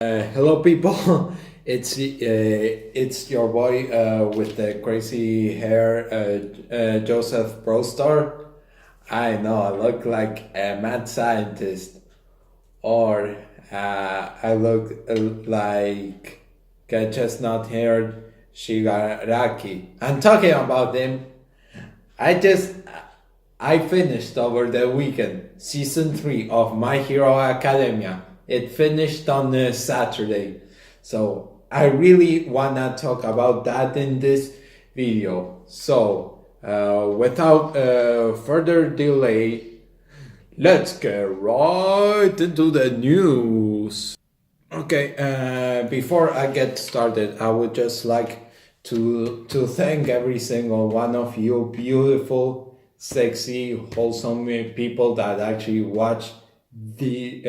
Hello, people. It's your boy with the crazy hair, Joseph Brostar. I know I look like a mad scientist, or I look like a chestnut-haired Shigaraki. I'm talking about him. I just I finished over the weekend season 3 of My Hero Academia. It finished on Saturday. So I really wanna talk about that in this video. So without further delay, let's get right into the news. Okay, before I get started, I would just like to thank every single one of you beautiful, sexy, wholesome people that actually watch these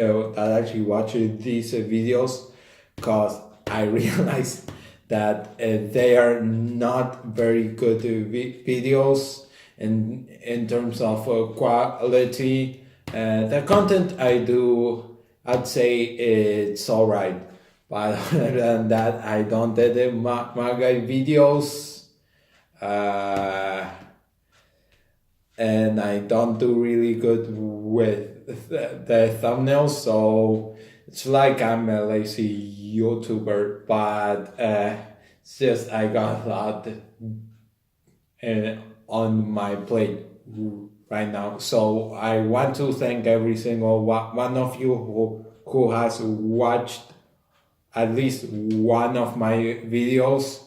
videos, because I realize that they are not very good videos in terms of quality. The content I do, I'd say it's alright. But other than that, I don't edit manga videos. And I don't do really good with the thumbnails. So it's like I'm a lazy YouTuber. But it's just I got a lot on my plate right now. So I want to thank every single one of you who has watched at least one of my videos.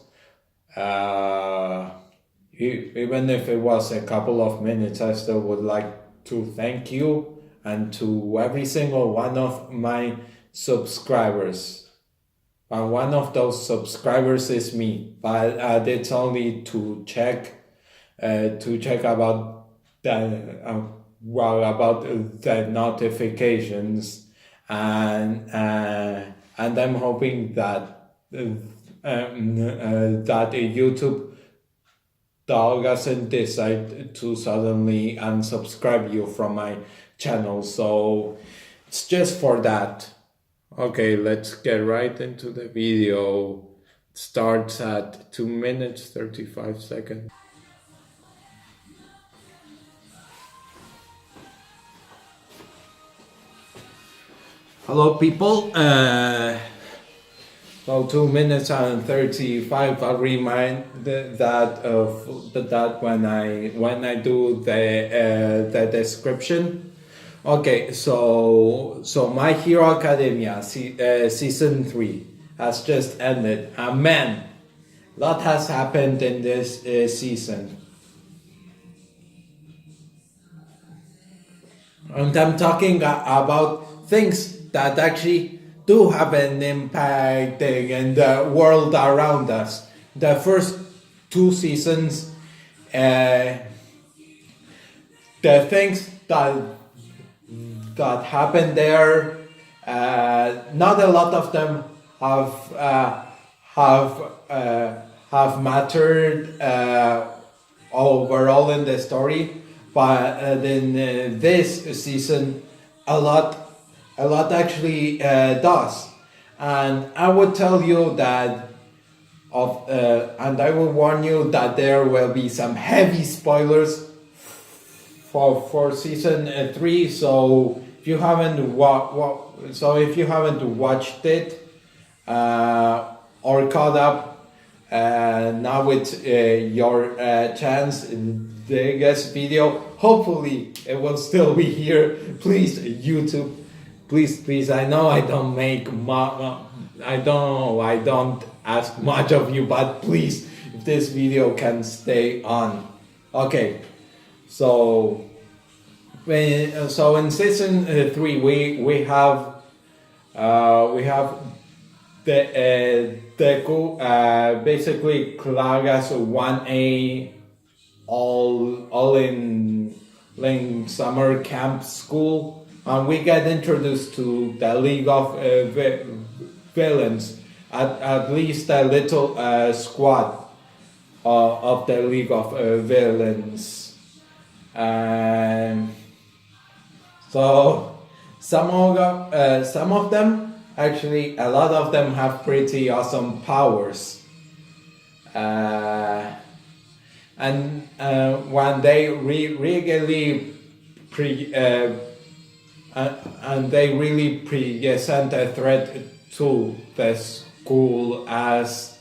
Even if it was a couple of minutes, I still would like to thank you and to every single one of my subscribers. And one of those subscribers is me, but it's only to check about about the notifications, and I'm hoping that that YouTube doesn't decide to suddenly unsubscribe you from my channel. So it's just for that. Okay, let's get right into the video. It starts at 2 minutes 35 seconds. Hello, people. So 2 minutes and 35. I remind that when I do the description. Okay, so My Hero Academia season 3 has just ended. Man, a lot has happened in this season. And I'm talking about things that actually do have an impact in the world around us. The first 2 seasons, the things that happened there, not a lot of them have mattered overall in the story, but in this season, a lot actually does. And I would tell you that and I will warn you that there will be some heavy spoilers for season 3. So if you haven't watched it or caught up, now it's your chance. The guest video, hopefully it will still be here. Please, YouTube, please. I know I don't I don't ask much of you, but please, if this video can stay on. Okay, so in season 3 we have the Deku, basically Klaga's 1A, all in summer camp school, and we get introduced to the League of Villains, at least a little squad of the League of Villains. And so some of them actually, a lot of them have pretty awesome powers. Uh, and when they really pre and they really present a threat to the school as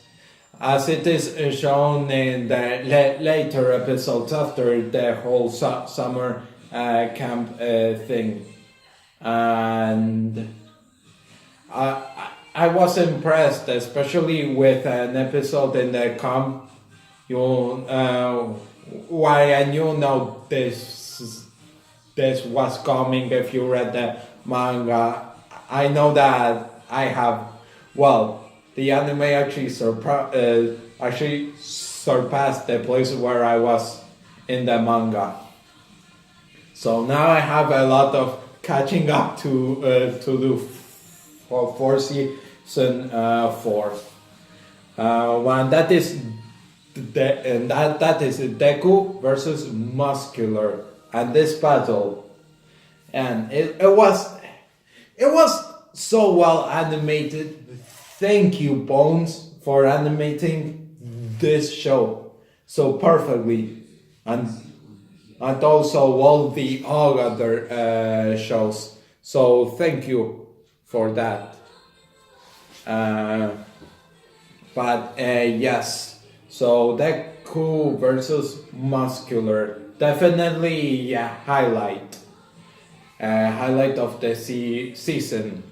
it is shown in the later episodes after the whole summer camp thing. And I was impressed, especially with an episode in the camp. Why I knew now this was coming if you read the manga. I know that I have, well, the anime actually surpassed the place where I was in the manga. So now I have a lot of catching up to do for season 4. One that is that is Deku versus Muscular, and this battle, and it was so well animated. Thank you, Bones, for animating this show so perfectly, and also all the other shows. So thank you for that. But yes. So Deku versus Muscular, definitely a highlight of the season.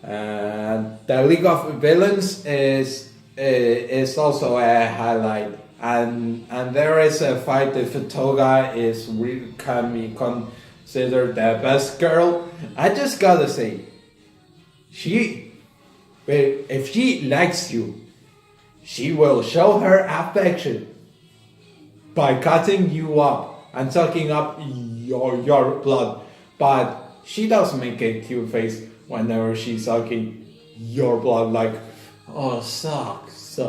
The League of Villains is also a highlight, and there is a fight if Toga can be considered the best girl. I just gotta say, if she likes you, she will show her affection by cutting you up and sucking up your blood. But she does make a cute face whenever she's sucking your blood, like, oh, sucks.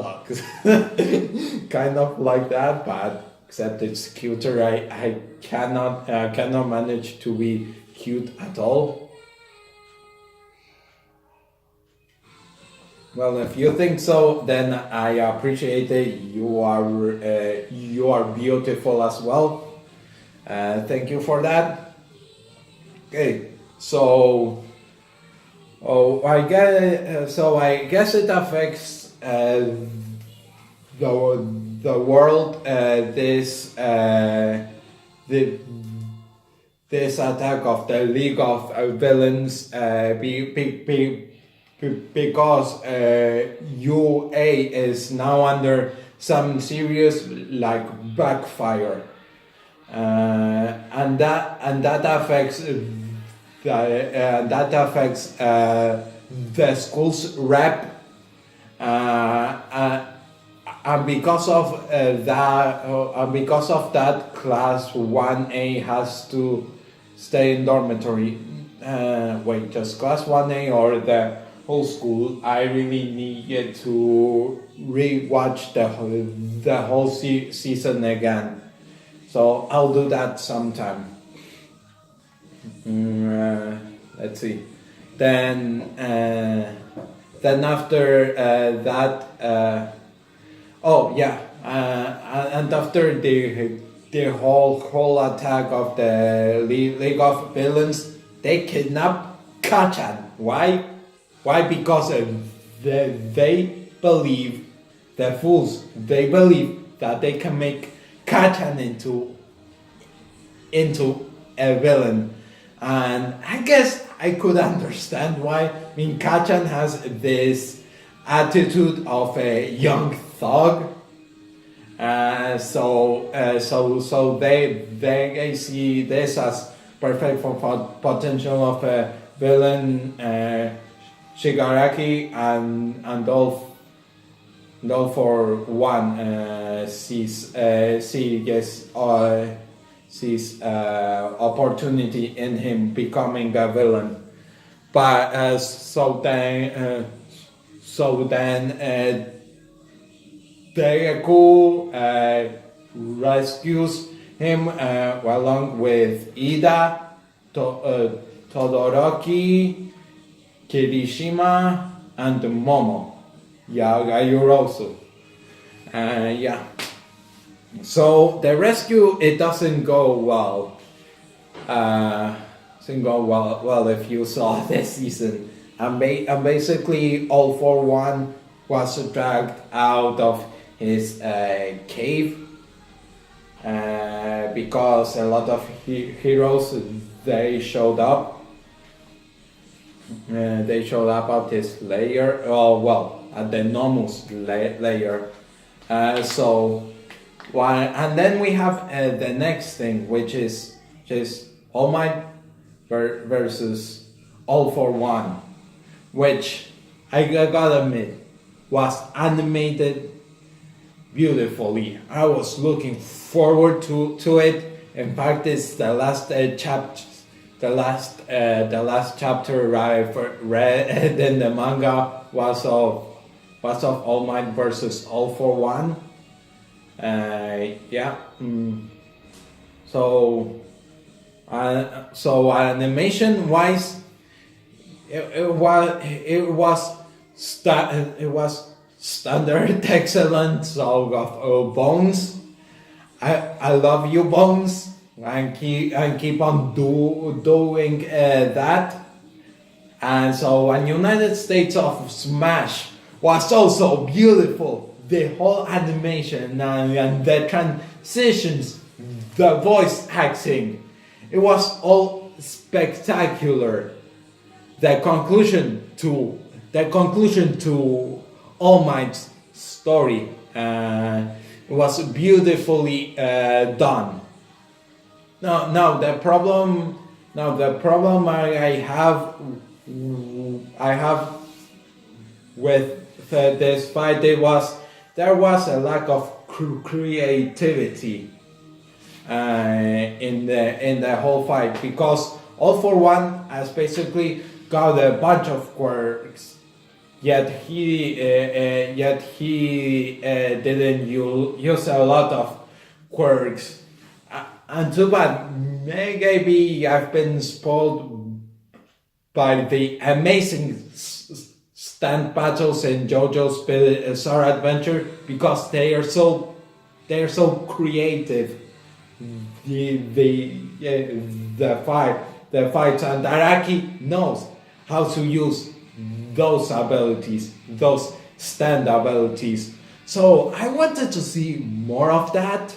Kind of like that, but except it's cuter. I cannot manage to be cute at all. Well, if you think so, then I appreciate it. You are beautiful as well. Thank you for that. Okay, so I guess it affects the world. This attack of the League of Villains because UA is now under some serious backfire, and that affects the school's rep, and because of that, class 1A has to stay in dormitory. Just class 1A or the whole school? I really needed to rewatch the whole season again, so I'll do that sometime. Let's see. Then after that, and after the whole attack of the League of Villains, they kidnap Kacchan. Why? Because they believe, the fools, they believe that they can make Kacchan into a villain. And I guess I could understand why. I mean, Kacchan has this attitude of a young thug. So they see this as perfect for potential of a villain. Shigaraki and all for one sees opportunity in him becoming a villain, but so then Deku rescues him along with Ida, Todoroki, Kirishima, and Momo. Yeah, you're also. Yeah. So the rescue, it doesn't go well. Doesn't go well if you saw this season. And basically, All for One was dragged out of his cave because a lot of heroes they showed up. They showed up at this layer. Oh well, at the Nomus layer. And then we have the next thing, which is just All Might versus All for One, which I gotta admit was animated beautifully. I was looking forward to it. In fact, it's the last chapter. The last chapter I read in the manga was of All Might versus All for One. Yeah. So animation wise, it was standard excellent. So of Bones, I love you, Bones, and keep on doing that. And so, and United States of Smash was also beautiful. The whole animation and the transitions, the voice acting, it was all spectacular. The conclusion to All Might's story was beautifully done. Now the problem I have with this fight, there was a lack of creativity in the whole fight, because All for One has basically got a bunch of quirks, yet he didn't use a lot of quirks, and too bad. Maybe I've been spoiled by the amazing stand battles in JoJo's Bizarre Adventure, because they are so creative. The fights, and Araki knows how to use those abilities, those stand abilities. So I wanted to see more of that.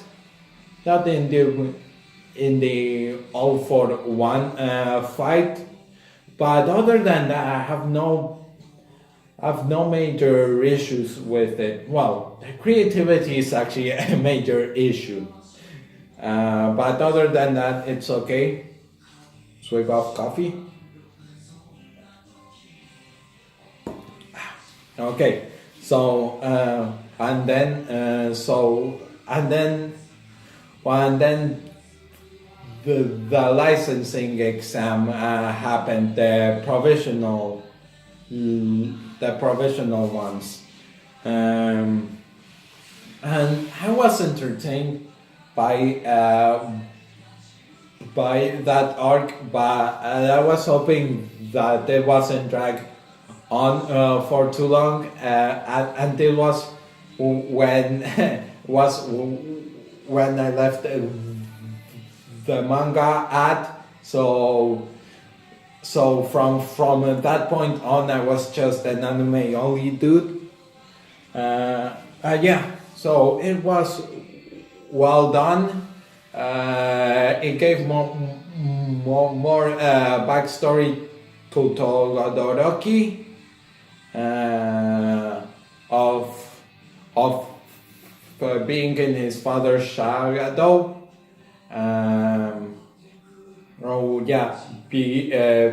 Not in the All for One fight, but other than that, I have no major issues with it. Well, the creativity is actually a major issue, but other than that, it's okay. Swig off coffee. Okay, so and then the licensing exam happened. The provisional ones, and I was entertained by that arc, but I was hoping that it wasn't dragged on for too long, and it was when when I left the manga at. So from that point on, I was just an anime only dude. Yeah, so it was well done. It gave more backstory to Todoroki, of being in his father's shadow.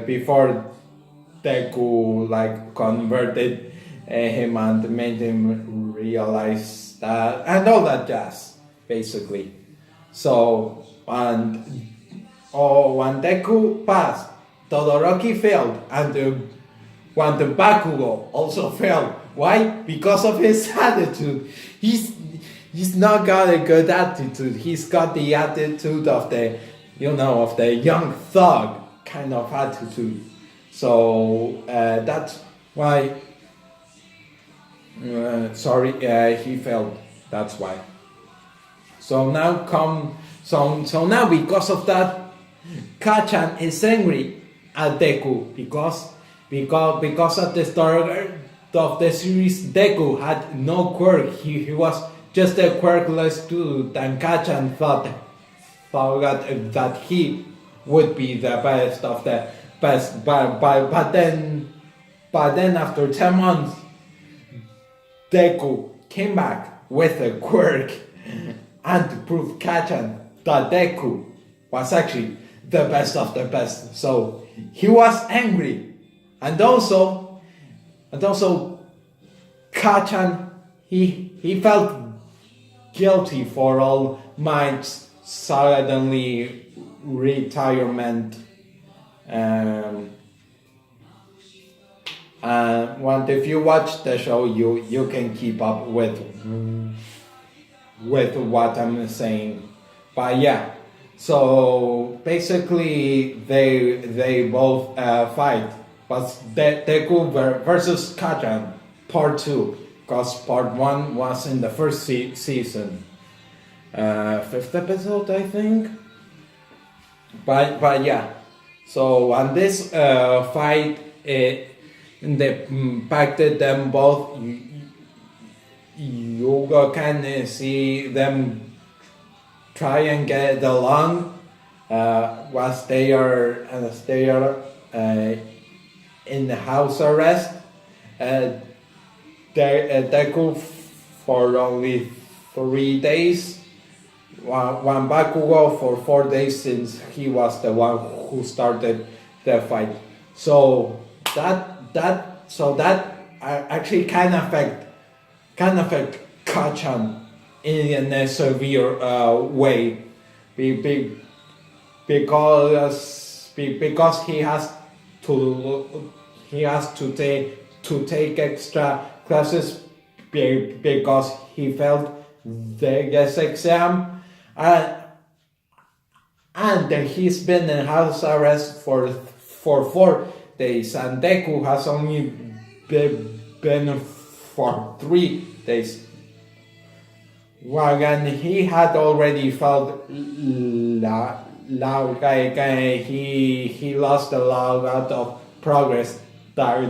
Before Deku converted him and made him realize that, and all that jazz, basically. So, when Deku passed, Todoroki failed, and when the Bakugo also failed. Why? Because of his attitude. He's not got a good attitude. He's got the attitude of the young thug kind of attitude. So that's why. He failed. That's why. So now so now because of that, Kacchan is angry at Deku because at the start of the series Deku had no quirk. He was just a quirkless dude, and Kacchan thought that he would be the best of the best. But then after 10 months, Deku came back with a quirk and proved Kacchan that Deku was actually the best of the best. So he was angry, and also Kacchan he felt guilty for All Might's suddenly retirement. If you watch the show, you can keep up with what I'm saying. But yeah, so basically they both fight, but Deku versus Kacchan part 2, because part 1 was in the first season, 5th episode I think. But yeah, so on this fight, they impacted them both. You can see them try and get along as they are in the house arrest. Deku for only 3 days. One Bakugo for 4 days, since he was the one who started the fight. So that actually can affect Kacchan in a severe way, because he has to take extra classes because he failed the guest exam. And he's been in house arrest for 4 days, and Deku has only been for 3 days. And he had already felt he lost a lot of progress that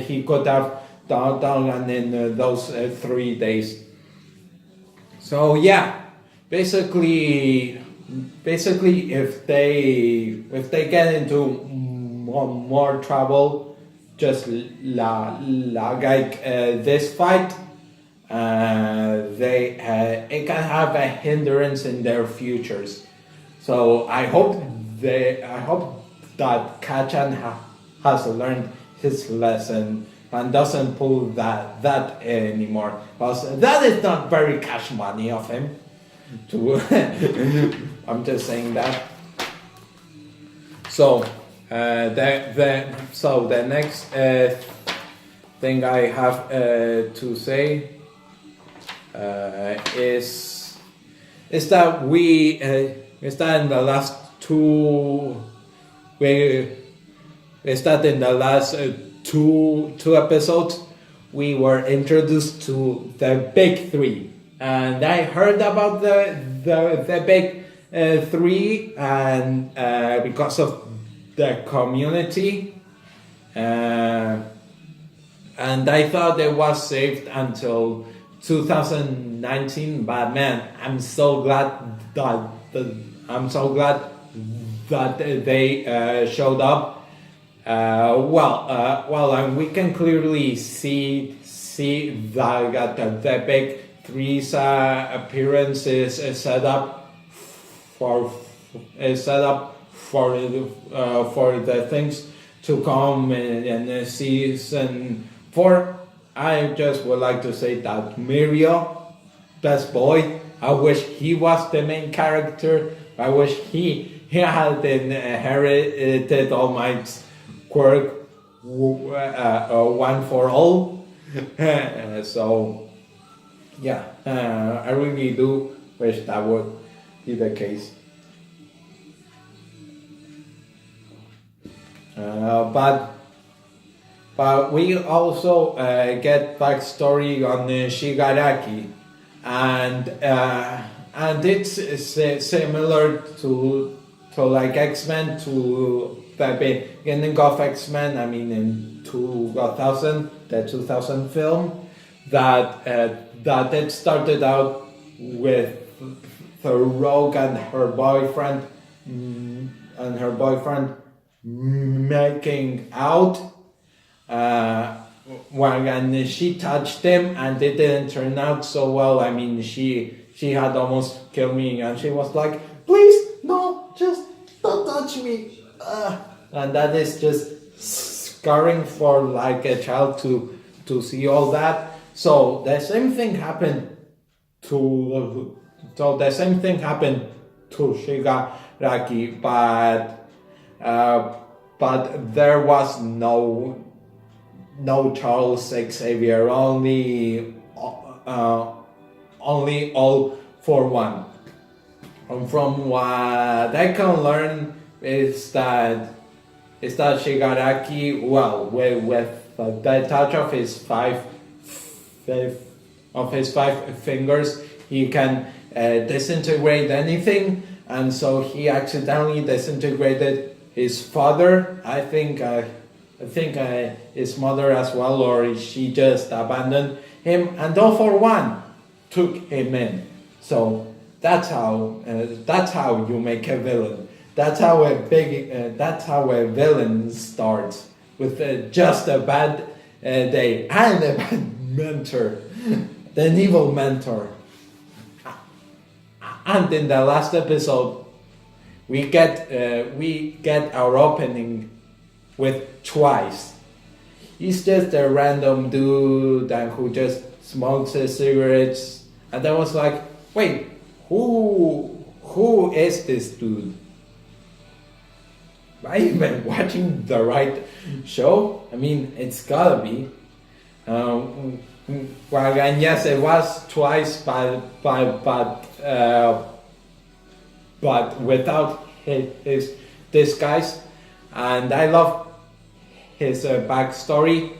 he could have done in those 3 days. So yeah, basically, if they get into more trouble, just like this fight, it can have a hindrance in their futures. So I hope that Kacchan has learned his lesson and doesn't pull that anymore, because that is not very cash money of him to I'm just saying that. So the next thing I have to say is that in the last two episodes we were introduced to the big 3, and I heard about the big 3, and because of the community, and I thought it was saved until 2019. But man, I'm so glad that they showed up. And we can clearly see that the big 3's appearance is set up for the things to come in season 4. I just would like to say that Muriel, best boy. I wish he was the main character. I wish he had inherited All Might's quirk, one for all. So yeah, I really do wish that would be the case. But we also get backstory on Shigaraki, and it's similar to like X-Men, to the beginning of X-Men. I mean, in 2000, the 2000 film, that it started out with the Rogue and her boyfriend making out when she touched him, and it didn't turn out so well. I mean, she had almost killed me, and she was like, "Please, no, just don't touch me." And that is just scarring for like a child to see all that. So the same thing happened to Shigaraki, but there was no Charles Xavier, only all for one. And from what I can learn is that Shigaraki, well, with the touch of his five fingers, he can disintegrate anything, and so he accidentally disintegrated his father. I think his mother as well, or she just abandoned him, and all for one took him in. So that's how you make a villain. That's how a villain starts, with just a bad day and a bad mentor, an evil mentor. And in the last episode, we get our opening with Twice. He's just a random dude who just smokes his cigarettes, and I was like, wait, who is this dude? Am I even watching the right show? I mean, it's gotta be. Well, and yes, it was Twice, but without his disguise, and I love his backstory.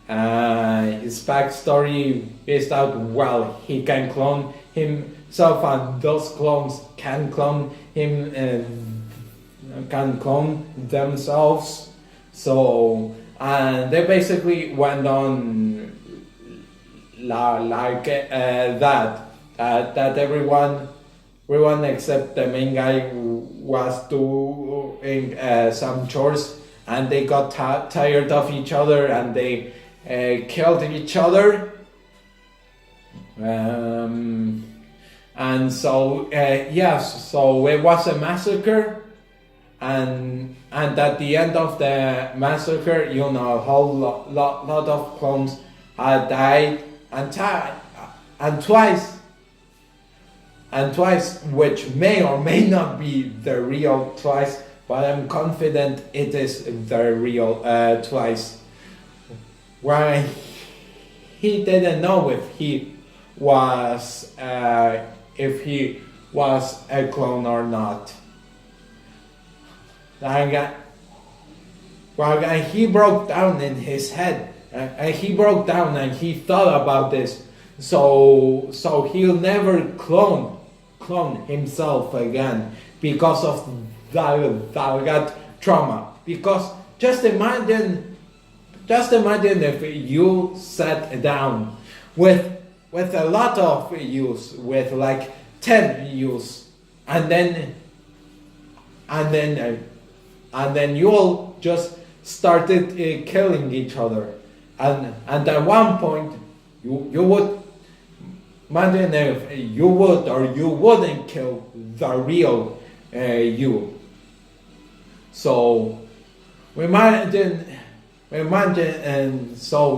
His backstory is that, well, he can clone himself, and those clones can clone him, can clone themselves. So, and they basically went on like that everyone except the main guy was doing some chores, and they got tired of each other, and they killed each other. And so so it was a massacre, and at the end of the massacre, a whole lot of clones had died, and twice, which may or may not be the real Twice, but I'm confident it is the real Twice. Where he didn't know if he was a clone or not. He broke down in his head. He broke down and he thought about this. So he'll never clone himself again because of that trauma. Because just imagine if you sat down with a lot of use, with like 10 use, and then you all just started killing each other, and at one point you would imagine if you would or you wouldn't kill the real you. So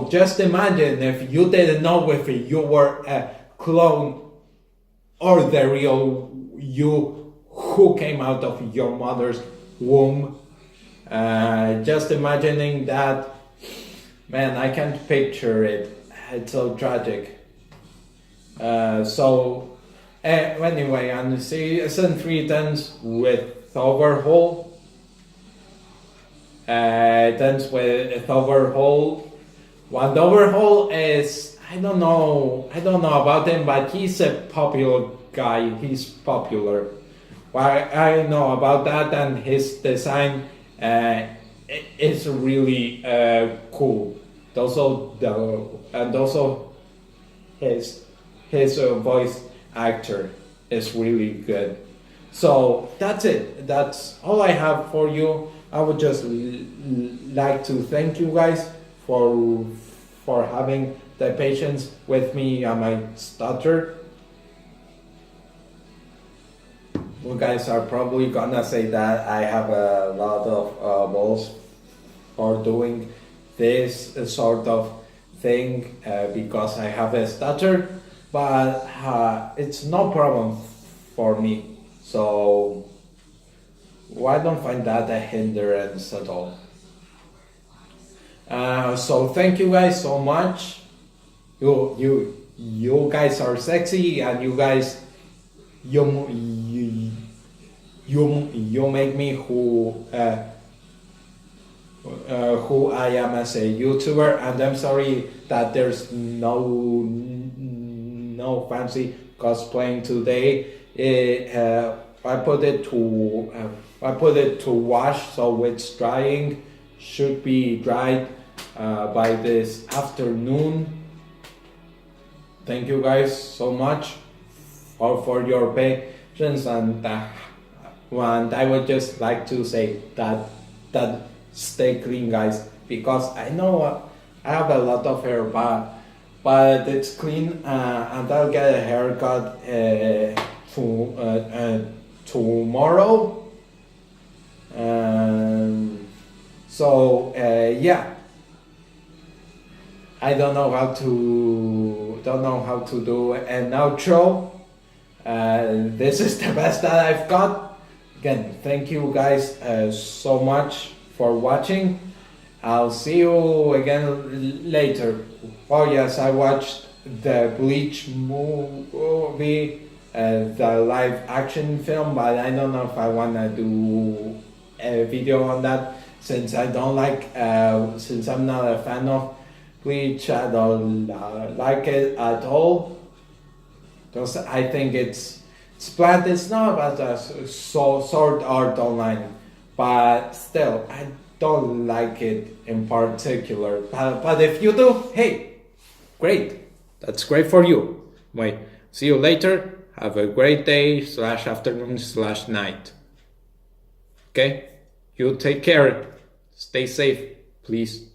just imagine if you didn't know if you were a clone or the real you who came out of your mother's womb. Just imagining that, man, I can't picture it. It's so tragic. Anyway, and season 3 ends with Overhaul. dance with overhaul. One overhaul is I don't know about him, but he's a popular guy. He's popular. Well, I know about that, and his design is really cool. Also his voice actor is really good. So that's it. That's all I have for you. I would just like to thank you guys for having the patience with me and my stutter. You guys are probably gonna say that I have a lot of balls for doing this sort of thing because I have a stutter, but it's no problem for me. So I don't find that a hindrance at all. So thank you guys so much. You guys are sexy, and you guys you make me who I am as a YouTuber, and I'm sorry that there's no fancy cosplaying today. I put it to wash, so it's drying. Should be dried by this afternoon. Thank you guys so much for your patience, and I would just like to say that stay clean, guys, because I know I have a lot of hair, but it's clean, and I'll get a haircut tomorrow. So yeah, I don't know how to do an outro. This is the best that I've got. Again, thank you guys so much for watching. I'll see you again later. Oh yes, I watched the Bleach movie, the live action film, but I don't know if I wanna do a video on that since I don't like, since I'm not a fan of Bleach. I don't like it at all. Because I think it's bland. It's not about a sword art online, but still, I don't like it in particular. But if you do, hey, great. That's great for you. Wait, see you later. Have a great day / afternoon / night. Okay? You take care. Stay safe, please.